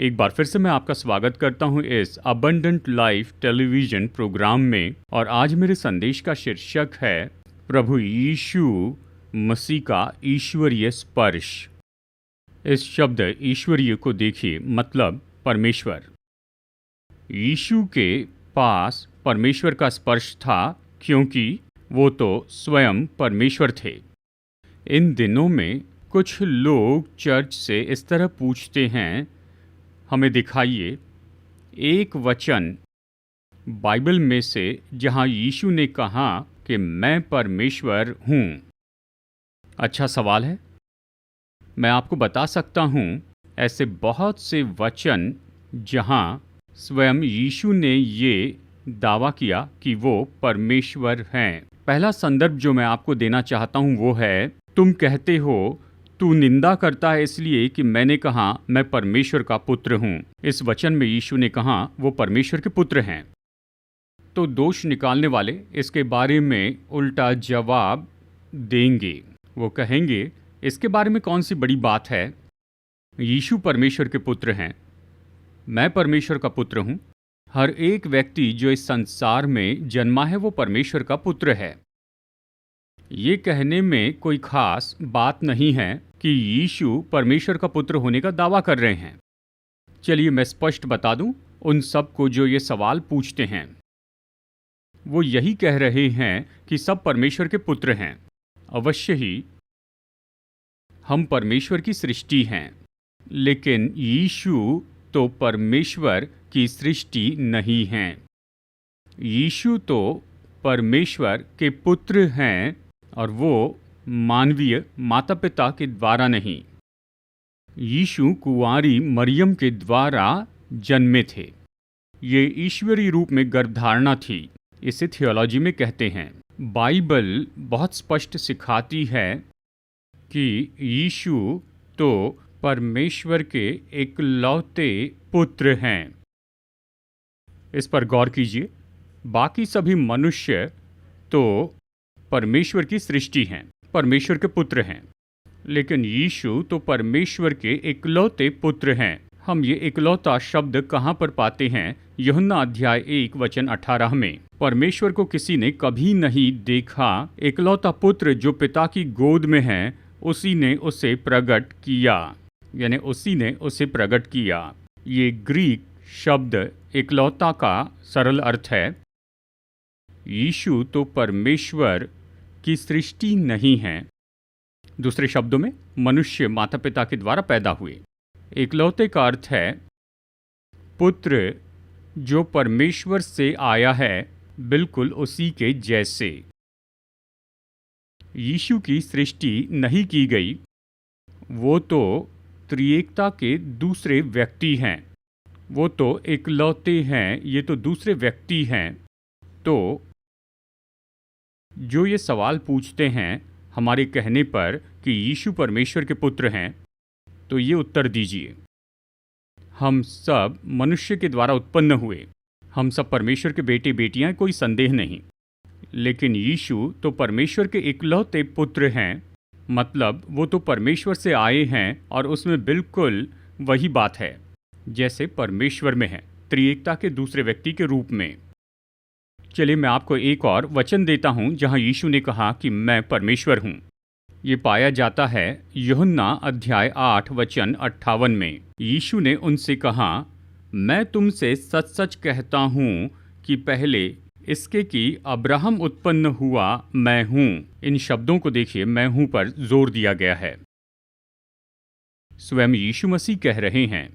एक बार फिर से मैं आपका स्वागत करता हूं इस अबंडेंट लाइफ टेलीविज़न प्रोग्राम में। और आज मेरे संदेश का शीर्षक है प्रभु यीशु मसीह का ईश्वरीय स्पर्श। इस शब्द ईश्वरीय को देखिए, मतलब परमेश्वर। यीशु के पास परमेश्वर का स्पर्श था क्योंकि वो तो स्वयं परमेश्वर थे। इन दिनों में कुछ लोग चर्च से इस तरह पूछते हैं, हमें दिखाइए एक वचन बाइबल में से जहां यीशु ने कहा कि मैं परमेश्वर हूं। अच्छा सवाल है। मैं आपको बता सकता हूं ऐसे बहुत से वचन जहां स्वयं यीशु ने ये दावा किया कि वो परमेश्वर हैं। पहला संदर्भ जो मैं आपको देना चाहता हूं वो है, तुम कहते हो तू निंदा करता है इसलिए कि मैंने कहा मैं परमेश्वर का पुत्र हूं। इस वचन में यीशु ने कहा वो परमेश्वर के पुत्र हैं। तो दोष निकालने वाले इसके बारे में उल्टा जवाब देंगे। वो कहेंगे इसके बारे में कौन सी बड़ी बात है, यीशु परमेश्वर के पुत्र हैं, मैं परमेश्वर का पुत्र हूं। हर एक व्यक्ति जो इस संसार में जन्मा है वो परमेश्वर का पुत्र है। ये कहने में कोई खास बात नहीं है कि यीशु परमेश्वर का पुत्र होने का दावा कर रहे हैं। चलिए मैं स्पष्ट बता दूं उन सबको जो ये सवाल पूछते हैं। वो यही कह रहे हैं कि सब परमेश्वर के पुत्र हैं। अवश्य ही हम परमेश्वर की सृष्टि हैं, लेकिन यीशु तो परमेश्वर की सृष्टि नहीं हैं। यीशु तो परमेश्वर के पुत्र हैं और वो मानवीय माता पिता के द्वारा नहीं। यीशु कुंवारी मरियम के द्वारा जन्मे थे। ये ईश्वरीय रूप में गर्भधारणा थी। इसे थियोलॉजी में कहते हैं। बाइबल बहुत स्पष्ट सिखाती है कि यीशु तो परमेश्वर के इकलौते पुत्र हैं। इस पर गौर कीजिए। बाकी सभी मनुष्य तो परमेश्वर की सृष्टि हैं, परमेश्वर के पुत्र हैं, लेकिन यीशु तो परमेश्वर के इकलौते पुत्र हैं। हम ये इकलौता शब्द कहाँ पर पाते हैं? यूहन्ना अध्याय 1 वचन 18 में। परमेश्वर को किसी ने कभी नहीं देखा, इकलौता पुत्र जो पिता की गोद में है उसी ने उसे प्रकट किया, यानी उसी ने उसे प्रकट किया। ये ग्रीक शब्द इकलौता का सरल अर्थ है। यीशु तो परमेश्वर की सृष्टि नहीं है। दूसरे शब्दों में मनुष्य माता पिता के द्वारा पैदा हुए। इकलौते का अर्थ है पुत्र जो परमेश्वर से आया है, बिल्कुल उसी के जैसे। यीशु की सृष्टि नहीं की गई, वो तो त्रिएकता के दूसरे व्यक्ति हैं। वो तो इकलौते हैं, ये तो दूसरे व्यक्ति हैं। तो जो ये सवाल पूछते हैं हमारे कहने पर कि यीशु परमेश्वर के पुत्र हैं, तो ये उत्तर दीजिए। हम सब मनुष्य के द्वारा उत्पन्न हुए, हम सब परमेश्वर के बेटे बेटियां, कोई संदेह नहीं। लेकिन यीशु तो परमेश्वर के इकलौते पुत्र हैं, मतलब वो तो परमेश्वर से आए हैं और उसमें बिल्कुल वही बात है जैसे परमेश्वर में है, त्रिएकता के दूसरे व्यक्ति के रूप में। चलिए मैं आपको एक और वचन देता हूं जहां यीशु ने कहा कि मैं परमेश्वर हूं। ये पाया जाता है यूहन्ना अध्याय 8 वचन 58 में। यीशु ने उनसे कहा, मैं तुमसे सच सच कहता हूं कि पहले इसके कि अब्राहम उत्पन्न हुआ मैं हूं। इन शब्दों को देखिए, मैं हूं पर जोर दिया गया है। स्वयं यीशु मसीह कह रहे हैं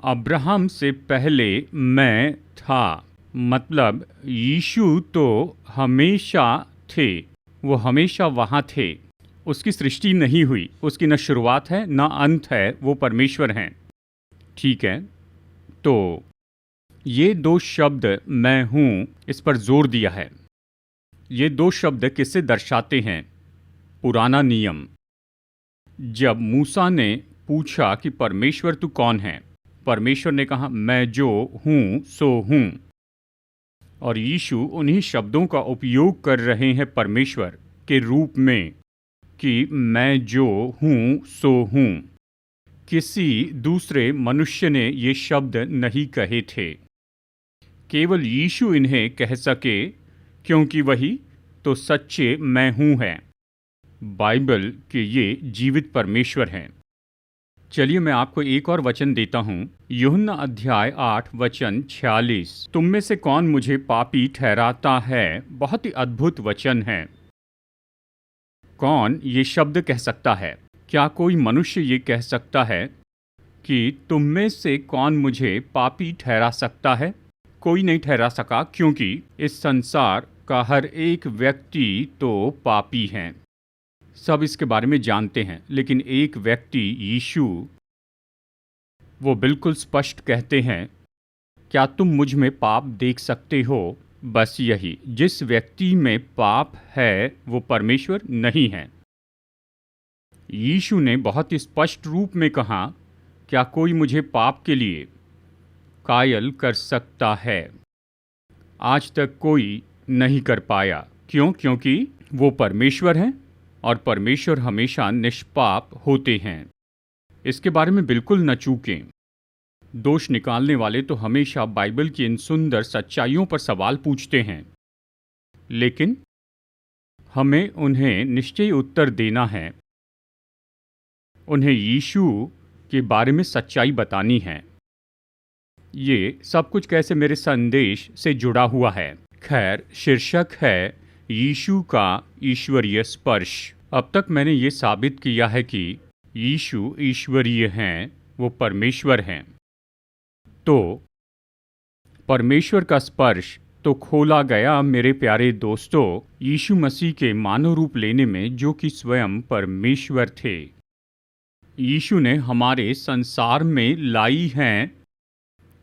अब्राहम से पहले मैं था। मतलब यीशु तो हमेशा थे, वो हमेशा वहाँ थे। उसकी सृष्टि नहीं हुई, उसकी न शुरुआत है न अंत है, वो परमेश्वर हैं। ठीक है, तो ये दो शब्द मैं हूँ, इस पर जोर दिया है। ये दो शब्द किससे दर्शाते हैं? पुराना नियम। जब मूसा ने पूछा कि परमेश्वर तू कौन है, परमेश्वर ने कहा मैं जो हूँ सो हूँ। और यीशु उन्हीं शब्दों का उपयोग कर रहे हैं परमेश्वर के रूप में कि मैं जो हूँ सो हूँ। किसी दूसरे मनुष्य ने ये शब्द नहीं कहे थे। केवल यीशु इन्हें कह सके, क्योंकि वही तो सच्चे मैं हूँ हैं। बाइबल के ये जीवित परमेश्वर हैं। चलिए मैं आपको एक और वचन देता हूँ। यूहन्ना अध्याय 8 वचन 46। तुम में से कौन मुझे पापी ठहराता है? बहुत ही अद्भुत वचन है। कौन ये शब्द कह सकता है? क्या कोई मनुष्य ये कह सकता है कि तुम में से कौन मुझे पापी ठहरा सकता है? कोई नहीं ठहरा सका, क्योंकि इस संसार का हर एक व्यक्ति तो पापी है। सब इसके बारे में जानते हैं, लेकिन एक व्यक्ति यीशु, वो बिल्कुल स्पष्ट कहते हैं, क्या तुम मुझ में पाप देख सकते हो? बस यही, जिस व्यक्ति में पाप है वो परमेश्वर नहीं है। यीशु ने बहुत ही स्पष्ट रूप में कहा, क्या कोई मुझे पाप के लिए कायल कर सकता है? आज तक कोई नहीं कर पाया। क्यों? क्योंकि वो परमेश्वर हैं और परमेश्वर हमेशा निष्पाप होते हैं। इसके बारे में बिल्कुल न चूकें। दोष निकालने वाले तो हमेशा बाइबल की इन सुंदर सच्चाइयों पर सवाल पूछते हैं, लेकिन हमें उन्हें निश्चय उत्तर देना है। उन्हें यीशु के बारे में सच्चाई बतानी है। ये सब कुछ कैसे मेरे संदेश से जुड़ा हुआ है? खैर, शीर्षक है यीशु का ईश्वरीय स्पर्श। अब तक मैंने ये साबित किया है कि यीशु ईश्वरीय हैं, वो परमेश्वर हैं। तो परमेश्वर का स्पर्श तो खोला गया मेरे प्यारे दोस्तों, यीशु मसीह के मानव रूप लेने में, जो कि स्वयं परमेश्वर थे। यीशु ने हमारे संसार में लाई हैं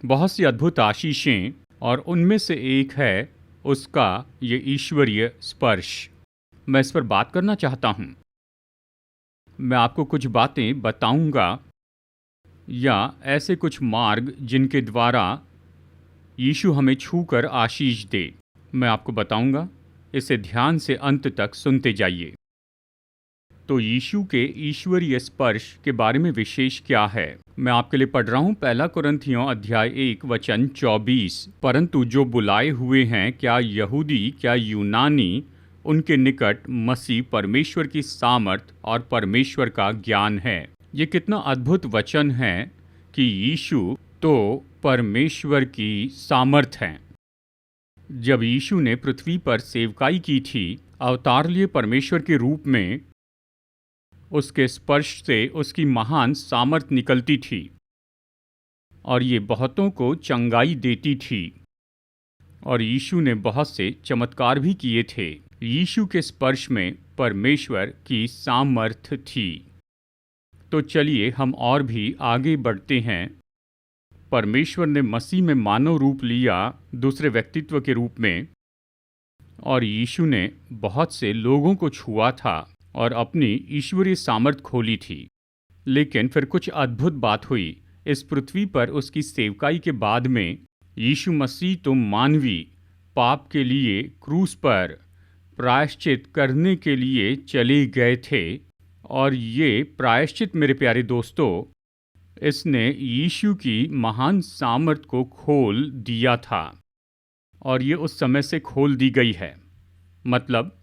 बहुत सी अद्भुत आशीषें, और उनमें से एक है उसका ये ईश्वरीय स्पर्श। मैं इस पर बात करना चाहता हूँ। मैं आपको कुछ बातें बताऊंगा, या ऐसे कुछ मार्ग जिनके द्वारा यीशु हमें छूकर आशीष दे। मैं आपको बताऊंगा, इसे ध्यान से अंत तक सुनते जाइए। तो यीशु के ईश्वरीय स्पर्श के बारे में विशेष क्या है? मैं आपके लिए पढ़ रहा हूँ 1 कुरिन्थियों अध्याय 1 वचन 24। परंतु जो बुलाए हुए हैं, क्या यहूदी क्या यूनानी, उनके निकट मसीह परमेश्वर की सामर्थ और परमेश्वर का ज्ञान है। ये कितना अद्भुत वचन है कि यीशु तो परमेश्वर की सामर्थ हैं। जब यीशु ने पृथ्वी पर सेवकाई की थी, अवतार लिए परमेश्वर के रूप में, उसके स्पर्श से उसकी महान सामर्थ निकलती थी और ये बहुतों को चंगाई देती थी। और यीशु ने बहुत से चमत्कार भी किए थे। यीशु के स्पर्श में परमेश्वर की सामर्थ थी। तो चलिए हम और भी आगे बढ़ते हैं। परमेश्वर ने मसीह में मानव रूप लिया, दूसरे व्यक्तित्व के रूप में, और यीशु ने बहुत से लोगों को छुआ था और अपनी ईश्वरीय सामर्थ खोली थी। लेकिन फिर कुछ अद्भुत बात हुई। इस पृथ्वी पर उसकी सेवकाई के बाद में यीशु मसीह तो मानवी पाप के लिए क्रूस पर प्रायश्चित करने के लिए चले गए थे, और ये प्रायश्चित मेरे प्यारे दोस्तों, इसने यीशु की महान सामर्थ को खोल दिया था, और ये उस समय से खोल दी गई है। मतलब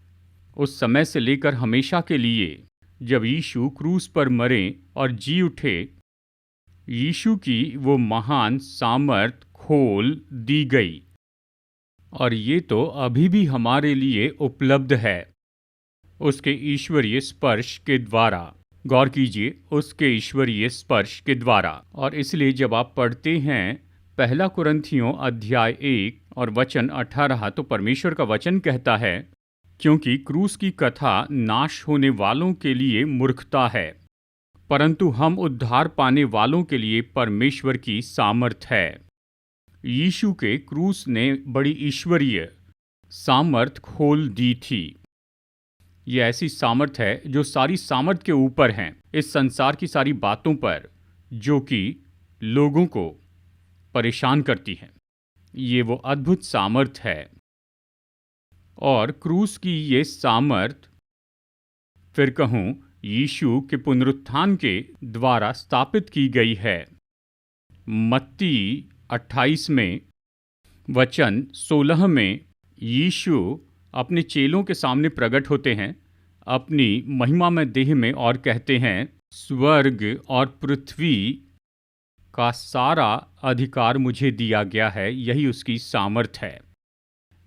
उस समय से लेकर हमेशा के लिए, जब यीशु क्रूस पर मरे और जी उठे, यीशु की वो महान सामर्थ खोल दी गई, और ये तो अभी भी हमारे लिए उपलब्ध है उसके ईश्वरीय स्पर्श के द्वारा। गौर कीजिए, उसके ईश्वरीय स्पर्श के द्वारा। और इसलिए जब आप पढ़ते हैं 1 कुरिन्थियों अध्याय 1 और वचन 18, तो परमेश्वर का वचन कहता है, क्योंकि क्रूस की कथा नाश होने वालों के लिए मूर्खता है, परंतु हम उद्धार पाने वालों के लिए परमेश्वर की सामर्थ है। यीशु के क्रूस ने बड़ी ईश्वरीय सामर्थ खोल दी थी। ये ऐसी सामर्थ है जो सारी सामर्थ के ऊपर हैं, इस संसार की सारी बातों पर जो कि लोगों को परेशान करती हैं। ये वो अद्भुत सामर्थ है। और क्रूस की ये सामर्थ, फिर कहूँ, यीशु के पुनरुत्थान के द्वारा स्थापित की गई है। मत्ती 28 में वचन 16 में यीशु अपने चेलों के सामने प्रकट होते हैं अपनी महिमामय देह में और कहते हैं, स्वर्ग और पृथ्वी का सारा अधिकार मुझे दिया गया है, यही उसकी सामर्थ है।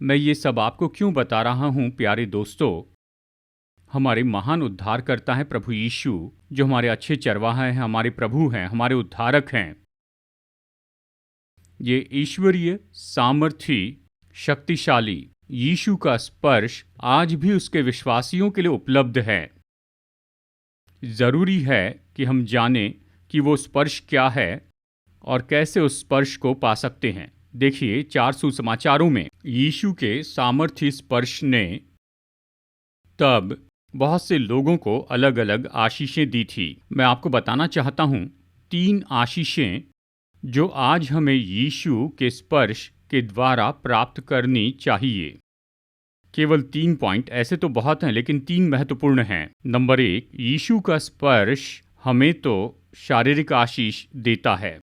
मैं ये सब आपको क्यों बता रहा हूँ प्यारे दोस्तों? हमारे महान उद्धारकर्ता हैं प्रभु यीशु, जो हमारे अच्छे चरवाहा हैं, हमारे प्रभु हैं, हमारे उद्धारक हैं। ये ईश्वरीय सामर्थी शक्तिशाली यीशु का स्पर्श आज भी उसके विश्वासियों के लिए उपलब्ध है। जरूरी है कि हम जानें कि वो स्पर्श क्या है और कैसे उस स्पर्श को पा सकते हैं। देखिए 4 सुसमाचारों में यीशु के सामर्थी स्पर्श ने तब बहुत से लोगों को अलग अलग आशीषें दी थी। मैं आपको बताना चाहता हूँ 3 आशीषें जो आज हमें यीशु के स्पर्श के द्वारा प्राप्त करनी चाहिए। केवल 3 पॉइंट, ऐसे तो बहुत हैं लेकिन 3 महत्वपूर्ण हैं। नंबर 1, यीशु का स्पर्श हमें तो शारीरिक आशीष देता है।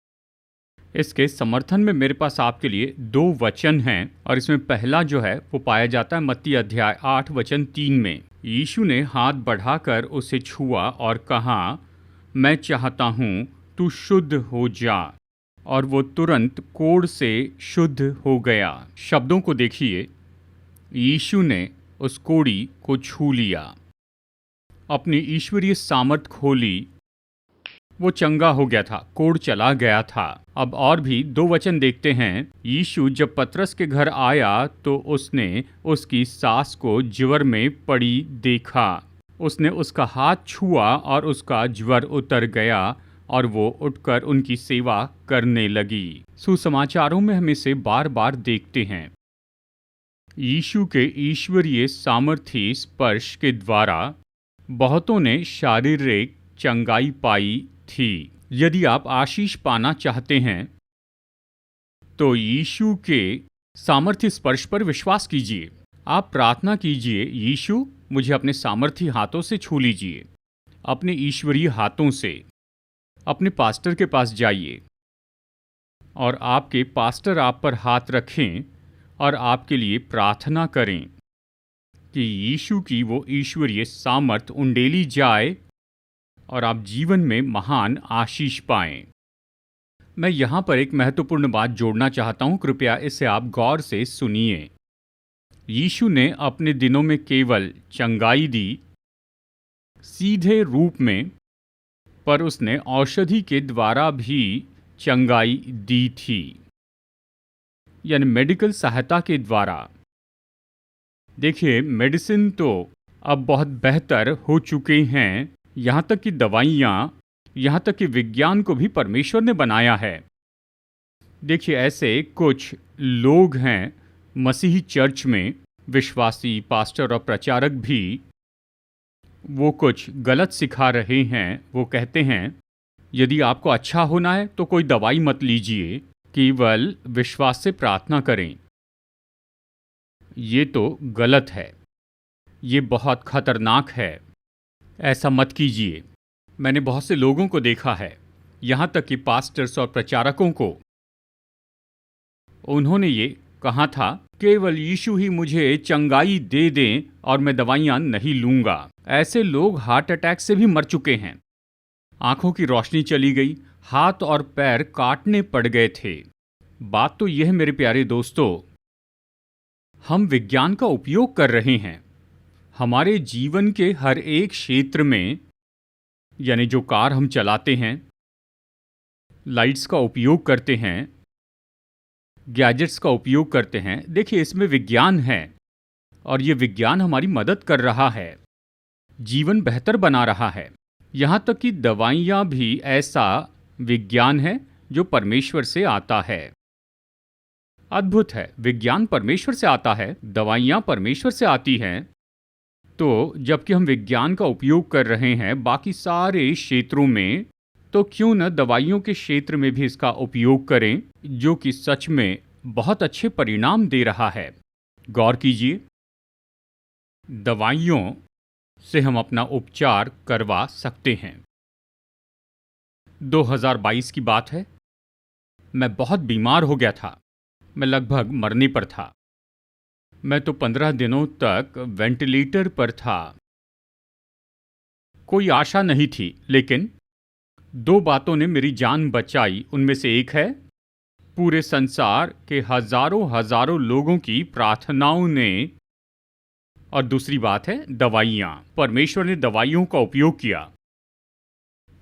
इसके समर्थन में मेरे पास आपके लिए 2 वचन हैं और इसमें पहला जो है वो पाया जाता है मत्ती अध्याय 8 वचन 3 में। यीशु ने हाथ बढ़ाकर उसे छुआ और कहा, मैं चाहता हूँ तू शुद्ध हो जा, और वो तुरंत कोढ़ से शुद्ध हो गया। शब्दों को देखिए, यीशु ने उस कोढ़ी को छू लिया, अपनी ईश्वरीय सामर्थ खोली, वो चंगा हो गया था, कोढ़ चला गया था। अब और भी 2 वचन देखते हैं। यीशु जब पतरस के घर आया तो उसने उसकी सास को ज्वर में पड़ी देखा। उसने उसका हाथ छुआ और उसका ज्वर उतर गया और वो उठकर उनकी सेवा करने लगी। सुसमाचारों में हम इसे बार बार देखते हैं। यीशु के ईश्वरीय सामर्थी स्पर्श के द्वारा बहुतों ने शारीरिक चंगाई पाई थी। यदि आप आशीष पाना चाहते हैं तो यीशु के सामर्थी स्पर्श पर विश्वास कीजिए। आप प्रार्थना कीजिए, यीशु मुझे अपने सामर्थी हाथों से छू लीजिए। अपने ईश्वरीय हाथों से अपने पास्टर के पास जाइए और आपके पास्टर आप पर हाथ रखें और आपके लिए प्रार्थना करें कि यीशु की वो ईश्वरीय सामर्थ उंडेली जाए और आप जीवन में महान आशीष पाएं। मैं यहाँ पर एक महत्वपूर्ण बात जोड़ना चाहता हूँ, कृपया इसे आप गौर से सुनिए। यीशु ने अपने दिनों में केवल चंगाई दी सीधे रूप में, पर उसने औषधि के द्वारा भी चंगाई दी थी, यानी मेडिकल सहायता के द्वारा। देखिए, मेडिसिन तो अब बहुत बेहतर हो चुके हैं, यहाँ तक कि दवाइयाँ, यहाँ तक कि विज्ञान को भी परमेश्वर ने बनाया है। देखिए, ऐसे कुछ लोग हैं मसीही चर्च में, विश्वासी पास्टर और प्रचारक भी, वो कुछ गलत सिखा रहे हैं। वो कहते हैं यदि आपको अच्छा होना है तो कोई दवाई मत लीजिए, केवल विश्वास से प्रार्थना करें। ये तो गलत है, ये बहुत खतरनाक है, ऐसा मत कीजिए। मैंने बहुत से लोगों को देखा है, यहाँ तक कि पास्टर्स और प्रचारकों को, उन्होंने ये कहा था केवल यीशु ही मुझे चंगाई दे दें और मैं दवाइयाँ नहीं लूँगा। ऐसे लोग हार्ट अटैक से भी मर चुके हैं, आंखों की रोशनी चली गई, हाथ और पैर काटने पड़ गए थे। बात तो यह है मेरे प्यारे दोस्तों, हम विज्ञान का उपयोग कर रहे हैं हमारे जीवन के हर एक क्षेत्र में, यानी जो कार हम चलाते हैं, लाइट्स का उपयोग करते हैं, गैजेट्स का उपयोग करते हैं। देखिए, इसमें विज्ञान है और ये विज्ञान हमारी मदद कर रहा है, जीवन बेहतर बना रहा है। यहाँ तक कि दवाइयाँ भी ऐसा विज्ञान है जो परमेश्वर से आता है। अद्भुत है, विज्ञान परमेश्वर से आता है, दवाइयाँ परमेश्वर से आती हैं। तो जबकि हम विज्ञान का उपयोग कर रहे हैं बाकी सारे क्षेत्रों में, तो क्यों न दवाइयों के क्षेत्र में भी इसका उपयोग करें, जो कि सच में बहुत अच्छे परिणाम दे रहा है। गौर कीजिए, दवाइयों से हम अपना उपचार करवा सकते हैं। 2022 की बात है। मैं बहुत बीमार हो गया था। मैं लगभग मरने पर था। मैं तो 15 दिनों तक वेंटिलेटर पर था। कोई आशा नहीं थी, लेकिन दो बातों ने मेरी जान बचाई। उनमें से एक है पूरे संसार के हजारों हजारों लोगों की प्रार्थनाओं ने, और दूसरी बात है दवाइयाँ। परमेश्वर ने दवाइयों का उपयोग किया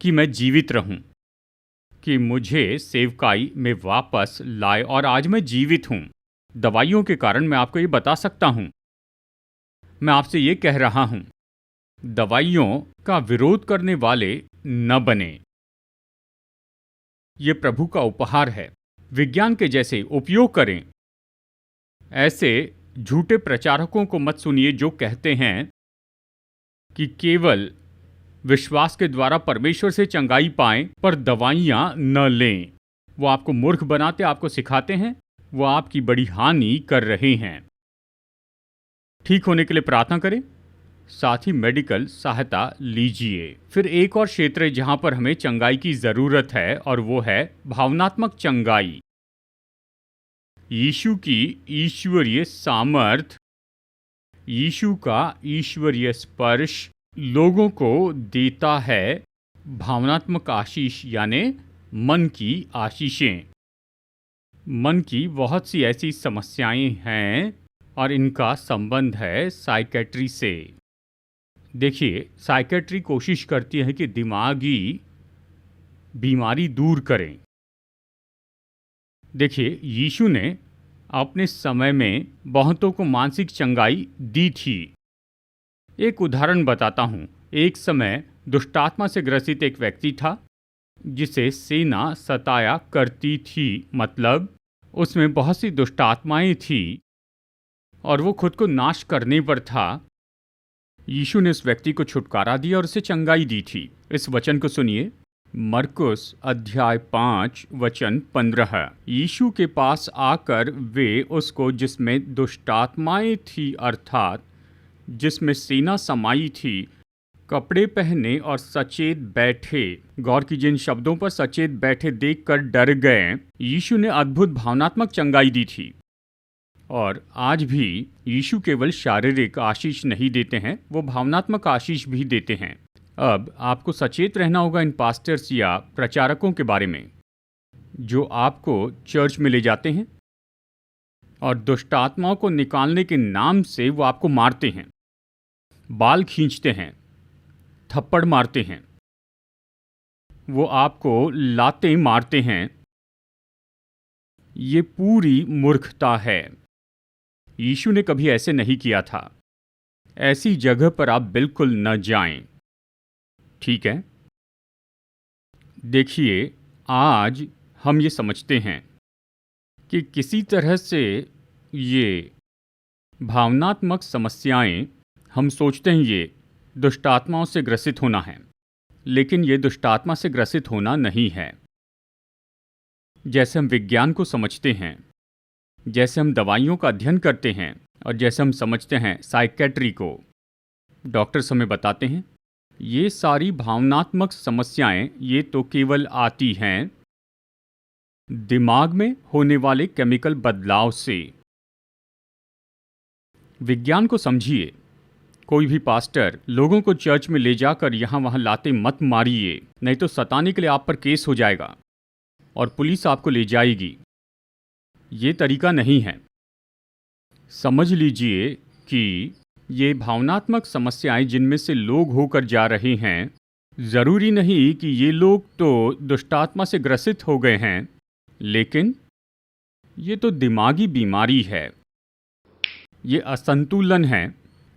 कि मैं जीवित रहूं, कि मुझे सेवकाई में वापस लाए, और आज मैं जीवित हूं। दवाइयों के कारण मैं आपको ये बता सकता हूं। मैं आपसे ये कह रहा हूं, दवाइयों का विरोध करने वाले न बने। ये प्रभु का उपहार है। विज्ञान के जैसे उपयोग करें। ऐसे झूठे प्रचारकों को मत सुनिए जो कहते हैं कि केवल विश्वास के द्वारा परमेश्वर से चंगाई पाएं, पर दवाइयां न लें। वो आपको मूर्ख बनाते, आपको सिखाते हैं। वो आपकी बड़ी हानि कर रहे हैं। ठीक होने के लिए प्रार्थना करें, साथ ही मेडिकल सहायता लीजिए। फिर एक और क्षेत्र है जहां पर हमें चंगाई की जरूरत है, और वो है भावनात्मक चंगाई। यीशु की ईश्वरीय सामर्थ, यीशु का ईश्वरीय स्पर्श लोगों को देता है भावनात्मक आशीष, यानी मन की आशीषें। मन की बहुत सी ऐसी समस्याएं हैं और इनका संबंध है साइकेट्री से। देखिए, साइकेट्री कोशिश करती है कि दिमागी बीमारी दूर करें। देखिए, यीशु ने अपने समय में बहुतों को मानसिक चंगाई दी थी। एक उदाहरण बताता हूँ। एक समय दुष्टात्मा से ग्रसित एक व्यक्ति था जिसे सेना सताया करती थी। मतलब उसमें बहुत सी दुष्टात्माएं थी और वो खुद को नाश करने पर था। यीशु ने उस व्यक्ति को छुटकारा दिया और उसे चंगाई दी थी। इस वचन को सुनिए, मरकुस अध्याय 5 वचन 15। यीशु के पास आकर वे उसको, जिसमें दुष्टात्माएं थी अर्थात जिसमें सेना समाई थी, कपड़े पहने और सचेत बैठे। गौर कीजिए इन शब्दों पर, सचेत बैठे देखकर डर गए। यीशु ने अद्भुत भावनात्मक चंगाई दी थी। और आज भी यीशु केवल शारीरिक आशीष नहीं देते हैं, वो भावनात्मक आशीष भी देते हैं। अब आपको सचेत रहना होगा इन पास्टर्स या प्रचारकों के बारे में जो आपको चर्च में ले जाते हैं और दुष्ट आत्माओं को निकालने के नाम से वो आपको मारते हैं, बाल खींचते हैं, थप्पड़ मारते हैं, वो आपको लाते मारते हैं। ये पूरी मूर्खता है। यीशु ने कभी ऐसे नहीं किया था। ऐसी जगह पर आप बिल्कुल न जाएं। ठीक है? देखिए, आज हम ये समझते हैं कि किसी तरह से ये भावनात्मक समस्याएं, हम सोचते हैं ये दुष्टात्माओं से ग्रसित होना है, लेकिन ये दुष्टात्मा से ग्रसित होना नहीं है। जैसे हम विज्ञान को समझते हैं, जैसे हम दवाइयों का अध्ययन करते हैं और जैसे हम समझते हैं साइकेट्री को, डॉक्टर्स हमें बताते हैं ये सारी भावनात्मक समस्याएं ये तो केवल आती हैं दिमाग में होने वाले केमिकल बदलाव से। विज्ञान को समझिए। कोई भी पास्टर लोगों को चर्च में ले जाकर यहाँ वहाँ लाते मत मारिए, नहीं तो सताने के लिए आप पर केस हो जाएगा और पुलिस आपको ले जाएगी। ये तरीका नहीं है। समझ लीजिए कि ये भावनात्मक समस्याएं जिनमें से लोग होकर जा रहे हैं, ज़रूरी नहीं कि ये लोग तो दुष्टात्मा से ग्रसित हो गए हैं, लेकिन ये तो दिमागी बीमारी है। ये असंतुलन है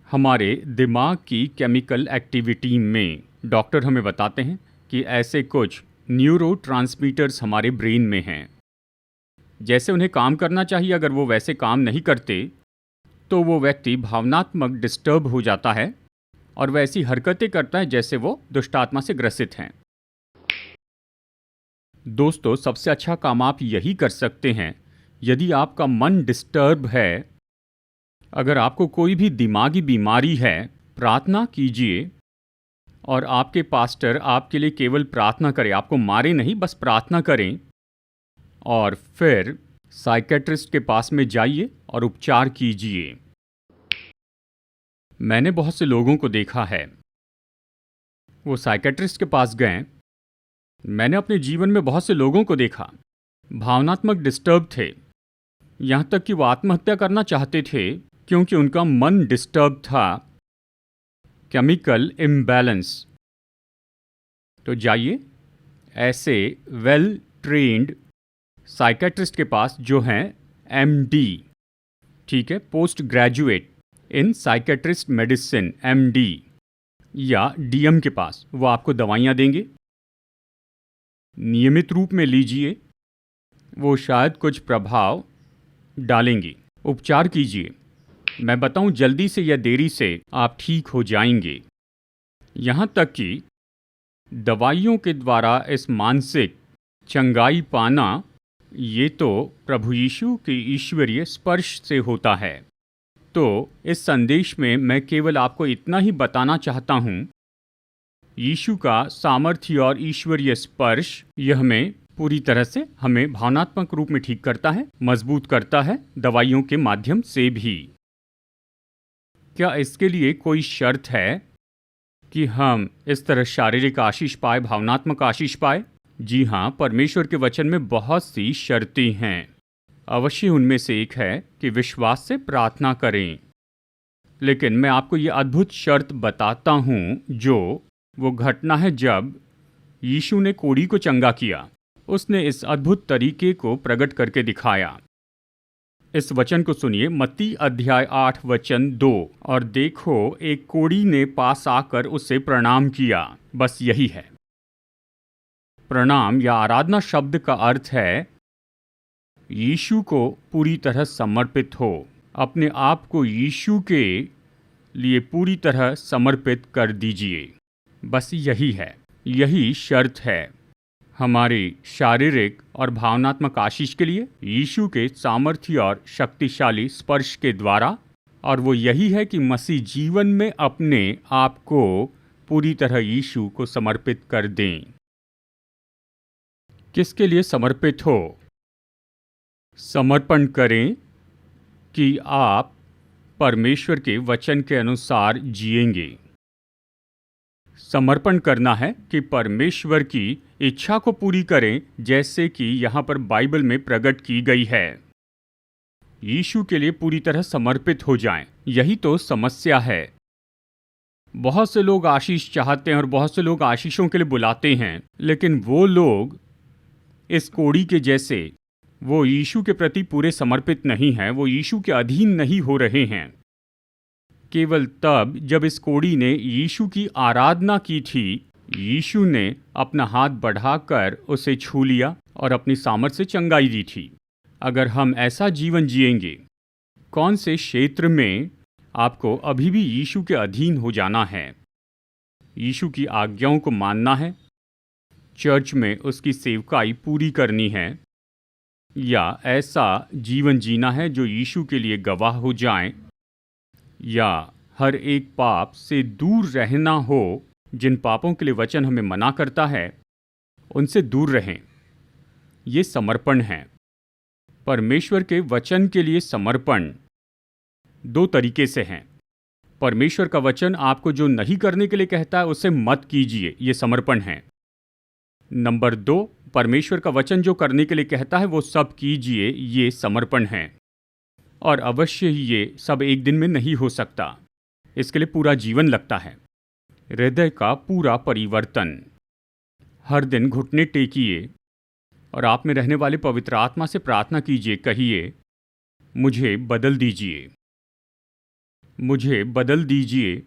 हमारे दिमाग की केमिकल एक्टिविटी में। डॉक्टर हमें बताते हैं कि ऐसे कुछ न्यूरोट्रांसमीटर्स हमारे ब्रेन में हैं। जैसे उन्हें काम करना चाहिए, अगर वो वैसे काम नहीं करते तो वो व्यक्ति भावनात्मक डिस्टर्ब हो जाता है और वैसी हरकतें करता है जैसे वो दुष्टात्मा से ग्रसित हैं। दोस्तों, सबसे अच्छा काम आप यही कर सकते हैं यदि आपका मन डिस्टर्ब है, अगर आपको कोई भी दिमागी बीमारी है, प्रार्थना कीजिए और आपके पास्टर आपके लिए केवल प्रार्थना करें, आपको मारे नहीं, बस प्रार्थना करें। और फिर साइकेट्रिस्ट के पास में जाइए और उपचार कीजिए। मैंने बहुत से लोगों को देखा है, वो साइकेट्रिस्ट के पास गए। मैंने अपने जीवन में बहुत से लोगों को देखा, भावनात्मक डिस्टर्ब थे, यहाँ तक कि वो आत्महत्या करना चाहते थे क्योंकि उनका मन डिस्टर्ब था, केमिकल इम्बैलेंस। तो जाइए ऐसे वेल ट्रेन्ड साइकेट्रिस्ट के पास जो हैं एमडी, ठीक है, post graduate in psychiatrist medicine, MD या डीएम के पास। वो आपको दवाइयाँ देंगे, नियमित रूप में लीजिए, वो शायद कुछ प्रभाव डालेंगे। उपचार कीजिए, मैं बताऊं जल्दी से या देरी से आप ठीक हो जाएंगे। यहाँ तक कि दवाइयों के द्वारा इस मानसिक चंगाई पाना, ये तो प्रभु यीशु के ईश्वरीय स्पर्श से होता है। तो इस संदेश में मैं केवल आपको इतना ही बताना चाहता हूँ, यीशु का सामर्थ्य और ईश्वरीय स्पर्श यह हमें पूरी तरह से हमें भावनात्मक रूप में ठीक करता है, मजबूत करता है, दवाइयों के माध्यम से भी। क्या इसके लिए कोई शर्त है कि हम इस तरह शारीरिक आशीष पाए, भावनात्मक आशीष पाए? जी हाँ, परमेश्वर के वचन में बहुत सी शर्तें हैं। अवश्य उनमें से एक है कि विश्वास से प्रार्थना करें। लेकिन मैं आपको ये अद्भुत शर्त बताता हूँ, जो वो घटना है जब यीशु ने कोढ़ी को चंगा किया। उसने इस अद्भुत तरीके को प्रकट करके दिखाया। इस वचन को सुनिए, मत्ती अध्याय 8 वचन 2। और देखो, एक कोढ़ी ने पास आकर उसे प्रणाम किया। बस यही है। प्रणाम या आराधना शब्द का अर्थ है यीशु को पूरी तरह समर्पित हो, अपने आप को यीशु के लिए पूरी तरह समर्पित कर दीजिए। बस यही है, यही शर्त है हमारी शारीरिक और भावनात्मक आशीष के लिए यीशु के सामर्थ्य और शक्तिशाली स्पर्श के द्वारा। और वो यही है कि मसीह जीवन में अपने आप को पूरी तरह यीशु को समर्पित कर दें। किसके लिए समर्पित हो? समर्पण करें कि आप परमेश्वर के वचन के अनुसार जिएंगे। समर्पण करना है कि परमेश्वर की इच्छा को पूरी करें, जैसे कि यहाँ पर बाइबल में प्रकट की गई है। यीशु के लिए पूरी तरह समर्पित हो जाएं। यही तो समस्या है। बहुत से लोग आशीष चाहते हैं और बहुत से लोग आशीषों के लिए बुलाते हैं, लेकिन वो लोग इस कोढ़ी के जैसे, वो यीशु के प्रति पूरे समर्पित नहीं हैं, वो यीशु के अधीन नहीं हो रहे हैं। केवल तब जब इस कोढ़ी ने यीशु की आराधना की थी, यीशु ने अपना हाथ बढ़ाकर उसे छू लिया और अपनी सामर्थ से चंगाई दी थी। अगर हम ऐसा जीवन जिएंगे, कौन से क्षेत्र में आपको अभी भी यीशु के अधीन हो जाना है, यीशु की आज्ञाओं को मानना है, चर्च में उसकी सेवकाई पूरी करनी है, या ऐसा जीवन जीना है जो यीशु के लिए गवाह हो जाए, या हर एक पाप से दूर रहना हो, जिन पापों के लिए वचन हमें मना करता है उनसे दूर रहें। ये समर्पण है। परमेश्वर के वचन के लिए समर्पण दो तरीके से हैं। परमेश्वर का वचन आपको जो नहीं करने के लिए कहता है उसे मत कीजिए, ये समर्पण है। नंबर 2, परमेश्वर का वचन जो करने के लिए कहता है वो सब कीजिए, ये समर्पण है। और अवश्य ही ये सब एक दिन में नहीं हो सकता, इसके लिए पूरा जीवन लगता है। हृदय का पूरा परिवर्तन। हर दिन घुटने टेकिए और आप में रहने वाले पवित्र आत्मा से प्रार्थना कीजिए, कहिए, मुझे बदल दीजिए, मुझे बदल दीजिए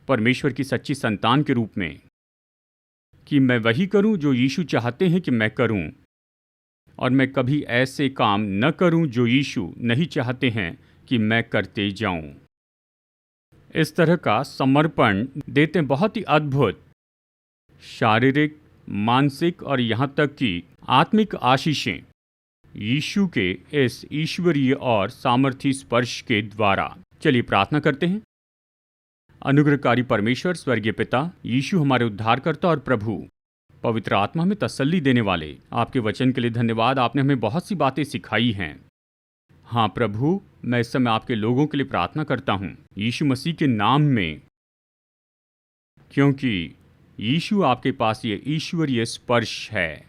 परमेश्वर की सच्ची संतान के रूप में, कि मैं वही करूं जो यीशु चाहते हैं कि मैं करूं, और मैं कभी ऐसे काम न करूं जो यीशु नहीं चाहते हैं कि मैं करते जाऊं। इस तरह का समर्पण देते बहुत ही अद्भुत शारीरिक, मानसिक और यहाँ तक कि आत्मिक आशीषें यीशु के इस ईश्वरीय और सामर्थी स्पर्श के द्वारा। चलिए प्रार्थना करते हैं। अनुग्रहकारी परमेश्वर, स्वर्गीय पिता, यीशु हमारे उद्धारकर्ता और प्रभु, पवित्र आत्मा में तसल्ली देने वाले, आपके वचन के लिए धन्यवाद। आपने हमें बहुत सी बातें सिखाई हैं। हाँ प्रभु, मैं इस समय आपके लोगों के लिए प्रार्थना करता हूँ यीशु मसीह के नाम में, क्योंकि यीशु आपके पास ये ईश्वरीय स्पर्श है।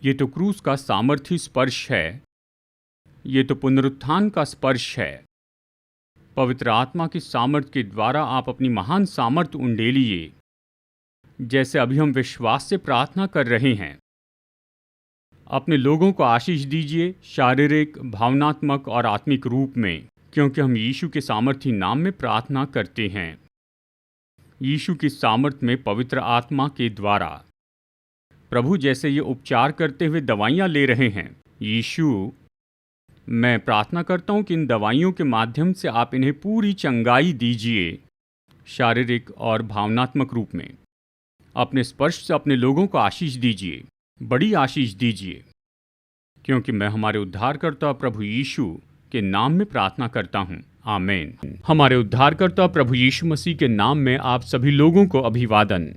ये तो क्रूस का सामर्थी स्पर्श है, ये तो पुनरुत्थान का स्पर्श है। पवित्र आत्मा की सामर्थ के द्वारा आप अपनी महान सामर्थ उंडेलिए, जैसे अभी हम विश्वास से प्रार्थना कर रहे हैं। अपने लोगों को आशीष दीजिए, शारीरिक, भावनात्मक और आत्मिक रूप में, क्योंकि हम यीशु के सामर्थी नाम में प्रार्थना करते हैं। यीशु की सामर्थ में पवित्र आत्मा के द्वारा। प्रभु, जैसे ये उपचार करते हुए दवाइयाँ ले रहे हैं, यीशु, मैं प्रार्थना करता हूँ कि इन दवाइयों के माध्यम से आप इन्हें पूरी चंगाई दीजिए, शारीरिक और भावनात्मक रूप में। अपने स्पर्श से अपने लोगों को आशीष दीजिए, बड़ी आशीष दीजिए, क्योंकि मैं हमारे उद्धारकर्ता प्रभु यीशु के नाम में प्रार्थना करता हूँ। आमीन। हमारे उद्धारकर्ता प्रभु यीशु मसीह के नाम में आप सभी लोगों को अभिवादन।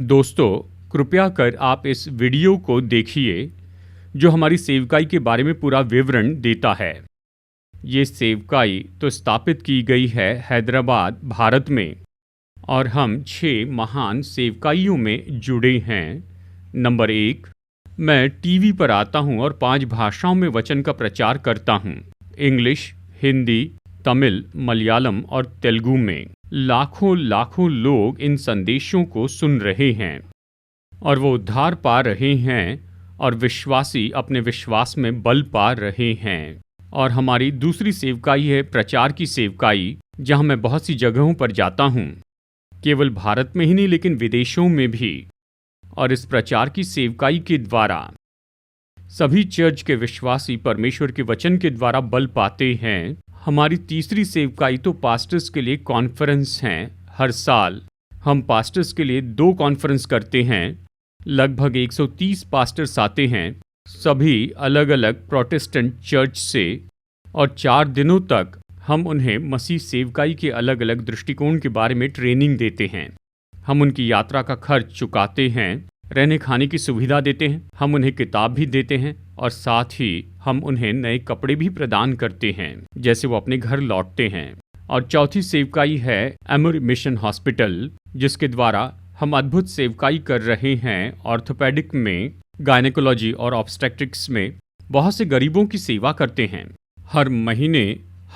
दोस्तों, कृपया कर आप इस वीडियो को देखिए जो हमारी सेवकाई के बारे में पूरा विवरण देता है। ये सेवकाई तो स्थापित की गई है हैदराबाद, भारत में, और हम 6 महान सेवकाइयों में जुड़े हैं। नंबर 1, मैं टीवी पर आता हूँ और 5 भाषाओं में वचन का प्रचार करता हूँ, इंग्लिश, हिंदी, तमिल, मलयालम और तेलुगु में। लाखों लोग इन संदेशों को सुन रहे हैं और वो उद्धार पा रहे हैं और विश्वासी अपने विश्वास में बल पा रहे हैं। और हमारी दूसरी सेवकाई है प्रचार की सेवकाई, जहाँ मैं बहुत सी जगहों पर जाता हूँ, केवल भारत में ही नहीं लेकिन विदेशों में भी। और इस प्रचार की सेवकाई के द्वारा सभी चर्च के विश्वासी परमेश्वर के वचन के द्वारा बल पाते हैं। हमारी तीसरी सेवकाई तो पास्टर्स के लिए कॉन्फ्रेंस हैं। हर साल हम पास्टर्स के लिए 2 कॉन्फ्रेंस करते हैं। लगभग 130 पास्टर्स आते हैं, सभी अलग अलग प्रोटेस्टेंट चर्च से, और 4 दिनों तक हम उन्हें मसीह सेवकाई के अलग अलग दृष्टिकोण के बारे में ट्रेनिंग देते हैं। हम उनकी यात्रा का खर्च चुकाते हैं, रहने खाने की सुविधा देते हैं, हम उन्हें किताब भी देते हैं और साथ ही हम उन्हें नए कपड़े भी प्रदान करते हैं जैसे वो अपने घर लौटते हैं। और चौथी सेवकाई है एमोरी मिशन हॉस्पिटल, जिसके द्वारा हम अद्भुत सेवकाई कर रहे हैं। ऑर्थोपेडिक में, गायनेकोलॉजी और ऑब्स्टेट्रिक्स में बहुत से गरीबों की सेवा करते हैं। हर महीने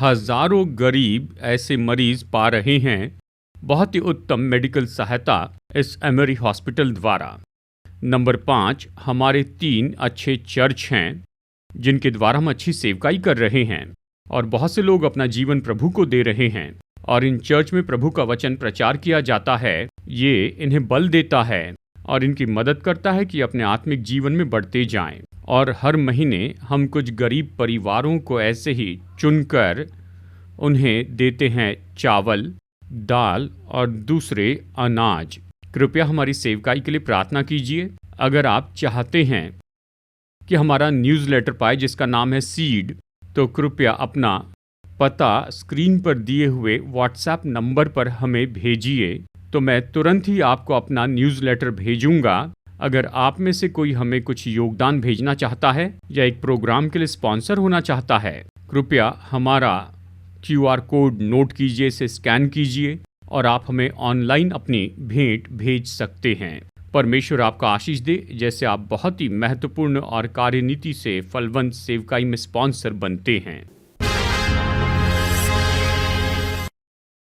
हजारों गरीब ऐसे मरीज पा रहे हैं बहुत ही उत्तम मेडिकल सहायता इस एमोरी हॉस्पिटल द्वारा। नंबर 5, हमारे 3 अच्छे चर्च हैं जिनके द्वारा हम अच्छी सेवकाई कर रहे हैं और बहुत से लोग अपना जीवन प्रभु को दे रहे हैं। और इन चर्च में प्रभु का वचन प्रचार किया जाता है। ये इन्हें बल देता है और इनकी मदद करता है कि अपने आत्मिक जीवन में बढ़ते जाएं। और हर महीने हम कुछ गरीब परिवारों को ऐसे ही चुनकर उन्हें देते हैं चावल, दाल और दूसरे अनाज। कृपया हमारी सेवकाई के लिए प्रार्थना कीजिए। अगर आप चाहते हैं कि हमारा न्यूज़लेटर पाए जिसका नाम है सीड, तो कृपया अपना पता स्क्रीन पर दिए हुए व्हाट्सएप नंबर पर हमें भेजिए, तो मैं तुरंत ही आपको अपना न्यूज़लेटर भेजूंगा। अगर आप में से कोई हमें कुछ योगदान भेजना चाहता है या एक प्रोग्राम के लिए स्पॉन्सर होना चाहता है, कृपया हमारा QR कोड नोट कीजिए, इसे स्कैन कीजिए और आप हमें ऑनलाइन अपनी भेंट भेज सकते हैं। परमेश्वर आपका आशीष दे, जैसे आप बहुत ही महत्वपूर्ण और कार्यनीति से फलवंत सेवकाई में स्पॉन्सर बनते हैं।